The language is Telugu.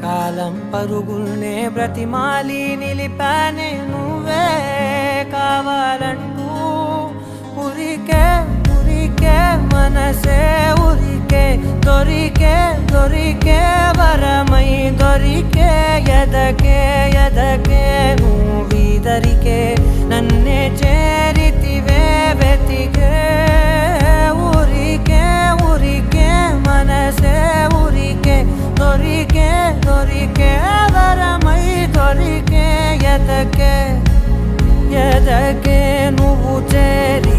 కాలం పరుగుల్నే బ్రతిమాలి నిలిపానే నువ్వే కావాలంటూ ఉరికే ఉరికే మనసే ఉరికే దొరికే దొరికే వరమై దొరికే ఎదకే ఎదకే నువ్వీదరికే నన్నే చేరితివే వెతికే ఊరికే ఊరికే మనసే ఊరికే దొరికే దొరికే వరమై దొరికే ఎదకే ఎదకే నువ్వు చేరి